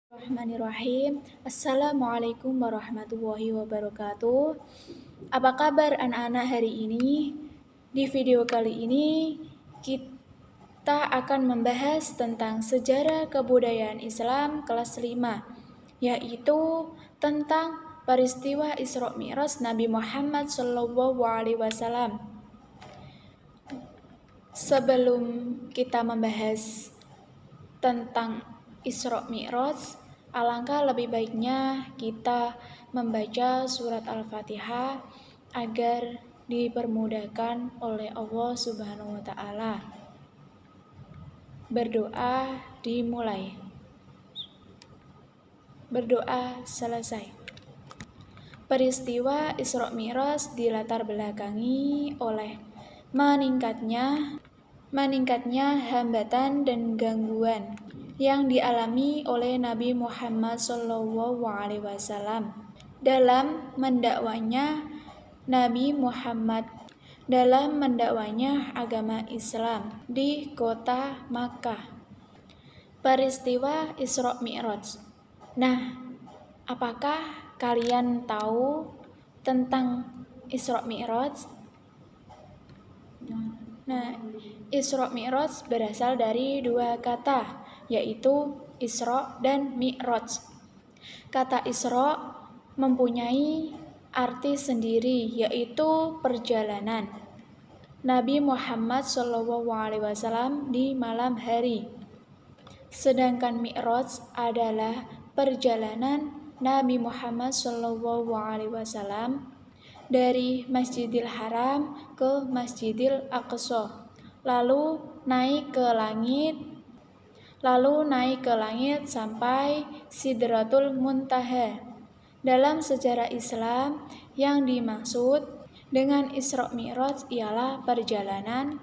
Bismillahirrahmanirrahim. Assalamualaikum warahmatullahi wabarakatuh. Apa kabar anak-anak hari ini? Di video kali ini kita akan membahas tentang sejarah kebudayaan Islam kelas 5, yaitu tentang peristiwa Isra Mi'raj Nabi Muhammad SAW. Sebelum kita membahas tentang Isra Mi'raj, alangkah lebih baiknya kita membaca surat Al-Fatihah agar dipermudahkan oleh Allah Subhanahu wa taala. Berdoa dimulai. Berdoa selesai. Peristiwa Isra Mi'raj dilatar belakangi oleh meningkatnya hambatan dan gangguan yang dialami oleh Nabi Muhammad SAW dalam mendakwanya agama Islam di kota Makkah. Peristiwa Isra Mi'raj. Nah, apakah kalian tahu tentang Isra Mi'raj? Nah, Isra Mi'raj berasal dari dua kata, yaitu Isra dan Mi'raj. Kata Isra mempunyai arti sendiri, yaitu perjalanan Nabi Muhammad SAW di malam hari. Sedangkan Mi'raj adalah perjalanan Nabi Muhammad SAW dari Masjidil Haram ke Masjidil Aqsa, lalu naik ke langit sampai Sidratul Muntaha. Dalam sejarah Islam, yang dimaksud dengan Isra Mi'raj ialah perjalanan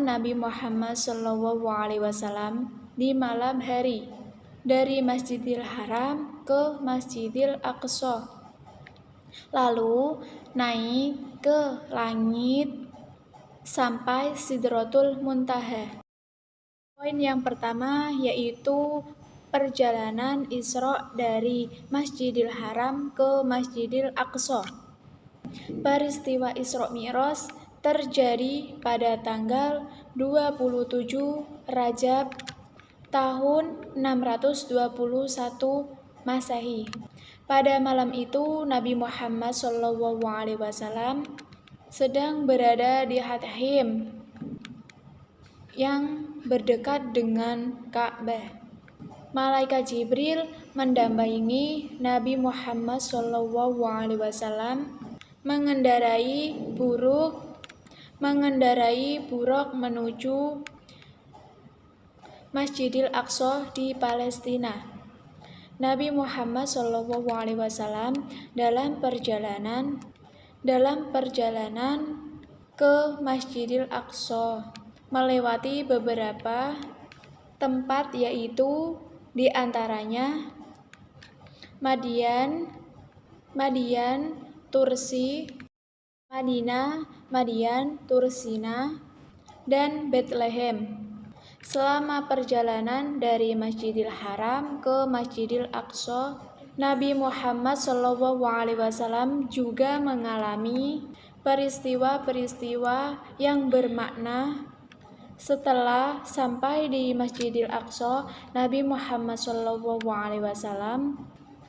Nabi Muhammad SAW di malam hari dari Masjidil Haram ke Masjidil Aqsa, lalu naik ke langit sampai Sidratul Muntaha. Poin yang pertama yaitu perjalanan Isra dari Masjidil Haram ke Masjidil Aqsa. Peristiwa Isra Mi'raj terjadi pada tanggal 27 Rajab tahun 621 Masehi. Pada malam itu Nabi Muhammad SAW sedang berada di Hatim yang berdekat dengan Ka'bah. Malaikat Jibril mendampingi Nabi Muhammad SAW mengendarai buruk menuju Masjidil Aqsa di Palestina. Nabi Muhammad SAW dalam perjalanan ke Masjidil Aqsa melewati beberapa tempat, yaitu di antaranya Madian, Tursi, Madian, Tursina, dan Bethlehem. Selama perjalanan dari Masjidil Haram ke Masjidil Aqsa, Nabi Muhammad SAW juga mengalami peristiwa-peristiwa yang bermakna. Setelah sampai di Masjidil Aqsa, Nabi Muhammad SAW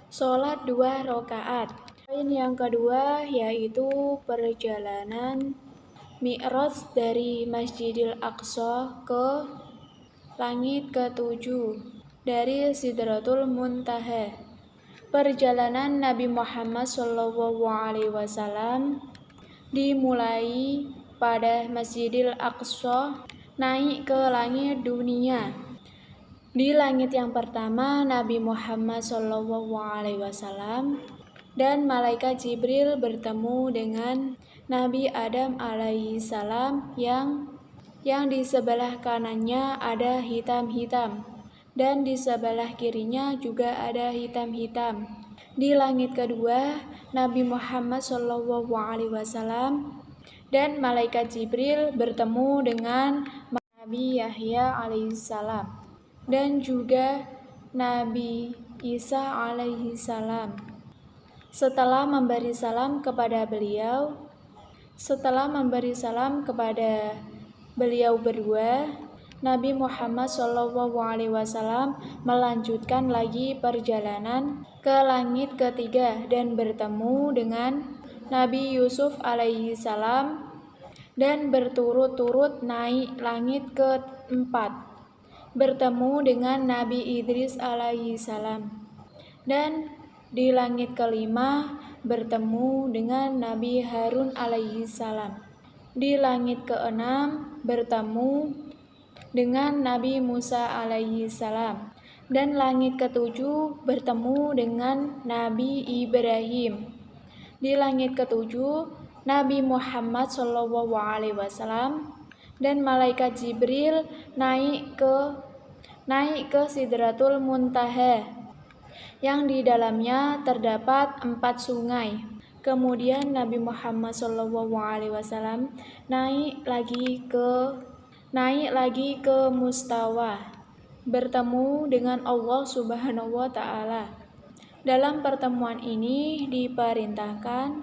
sholat 2 rakaat. Poin yang kedua yaitu perjalanan Mi'raj dari Masjidil Aqsa ke langit ke-7 dari Sidratul Muntaha. Perjalanan Nabi Muhammad SAW dimulai pada Masjidil Aqsa, naik ke langit dunia. Di langit yang pertama, Nabi Muhammad SAW dan Malaikat Jibril bertemu dengan Nabi Adam alaihissalam yang di sebelah kanannya ada hitam-hitam dan di sebelah kirinya juga ada hitam-hitam. Di langit kedua, Nabi Muhammad SAW dan Malaikat Jibril bertemu dengan Nabi Yahya alaihissalam dan juga Nabi Isa alaihi salam. Setelah memberi salam kepada beliau berdua, Nabi Muhammad SAW melanjutkan lagi perjalanan ke langit ketiga dan bertemu dengan Nabi Yusuf alaihi salam, dan berturut-turut naik langit keempat, bertemu dengan Nabi Idris alaihi salam, dan di langit kelima bertemu dengan Nabi Harun alaihi salam. Di langit keenam bertemu dengan Nabi Musa alaihi salam, dan langit ketujuh bertemu dengan Nabi Ibrahim. Di langit ketujuh Nabi Muhammad SAW dan malaikat Jibril naik ke Sidratul Muntaha yang di dalamnya terdapat 4 sungai. Kemudian Nabi Muhammad SAW naik lagi ke Mustawa, bertemu dengan Allah Subhanahu wa Ta'ala. Dalam pertemuan ini diperintahkan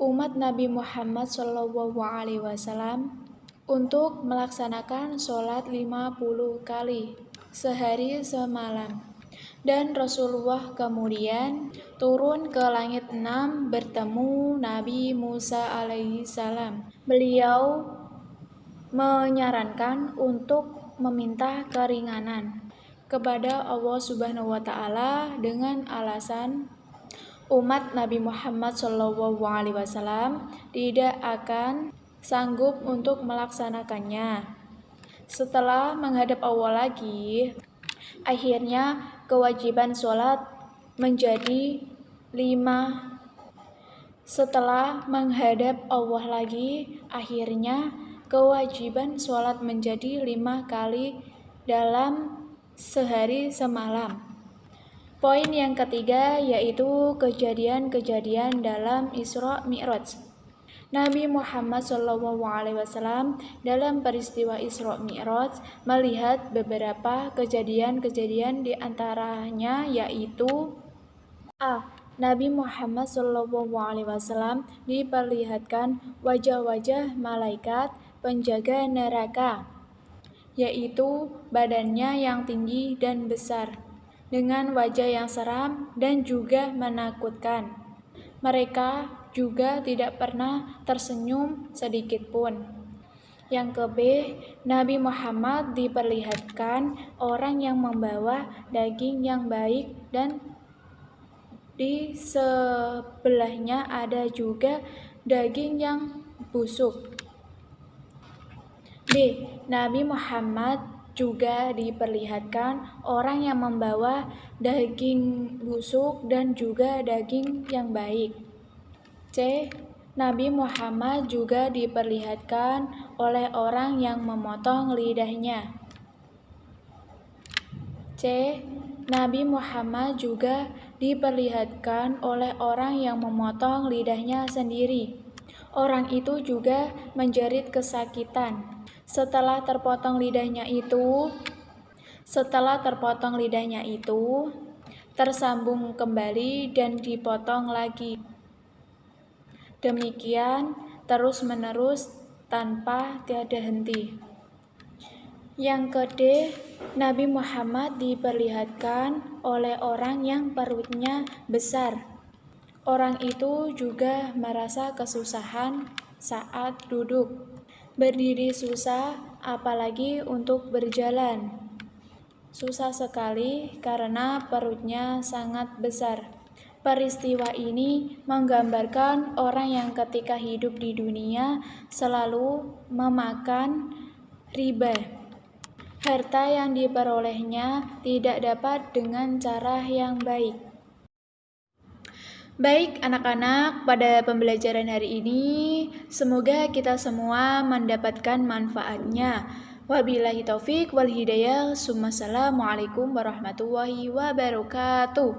umat Nabi Muhammad SAW untuk melaksanakan sholat 50 kali sehari semalam. Dan Rasulullah kemudian turun ke langit 6 bertemu Nabi Musa alaihi salam. Beliau menyarankan untuk meminta keringanan kepada Allah Subhanahu wa Ta'ala dengan alasan umat Nabi Muhammad SAW tidak akan sanggup untuk melaksanakannya. Setelah menghadap Allah lagi, akhirnya kewajiban sholat menjadi 5. Setelah menghadap Allah lagi, akhirnya kewajiban sholat menjadi 5 kali dalam sehari semalam. Poin yang ketiga yaitu kejadian-kejadian dalam Isra Mi'raj. Nabi Muhammad SAW dalam peristiwa Isra Mi'raj melihat beberapa kejadian-kejadian, di antaranya yaitu A. Nabi Muhammad SAW diperlihatkan wajah-wajah malaikat penjaga neraka, yaitu badannya yang tinggi dan besar, dengan wajah yang seram dan juga menakutkan. Mereka juga tidak pernah tersenyum sedikit pun. Yang ke B, Nabi Muhammad diperlihatkan orang yang membawa daging yang baik dan di sebelahnya ada juga daging yang busuk. B. Nabi Muhammad juga diperlihatkan orang yang membawa daging busuk dan juga daging yang baik. C. Nabi Muhammad juga diperlihatkan oleh orang yang memotong lidahnya. C. Nabi Muhammad juga diperlihatkan oleh orang yang memotong lidahnya sendiri. Orang itu juga menjerit kesakitan. Setelah terpotong lidahnya itu, tersambung kembali dan dipotong lagi. Demikian terus-menerus tanpa tiada henti. Yang ke D, Nabi Muhammad diperlihatkan oleh orang yang perutnya besar. Orang itu juga merasa kesusahan saat duduk. Berdiri susah, apalagi untuk berjalan. Susah sekali karena perutnya sangat besar. Peristiwa ini menggambarkan orang yang ketika hidup di dunia selalu memakan riba. Harta yang diperolehnya tidak dapat dengan cara yang baik. Baik anak-anak, pada pembelajaran hari ini semoga kita semua mendapatkan manfaatnya. Wabillahi taufik wal hidayah. Assalamualaikum warahmatullahi wabarakatuh.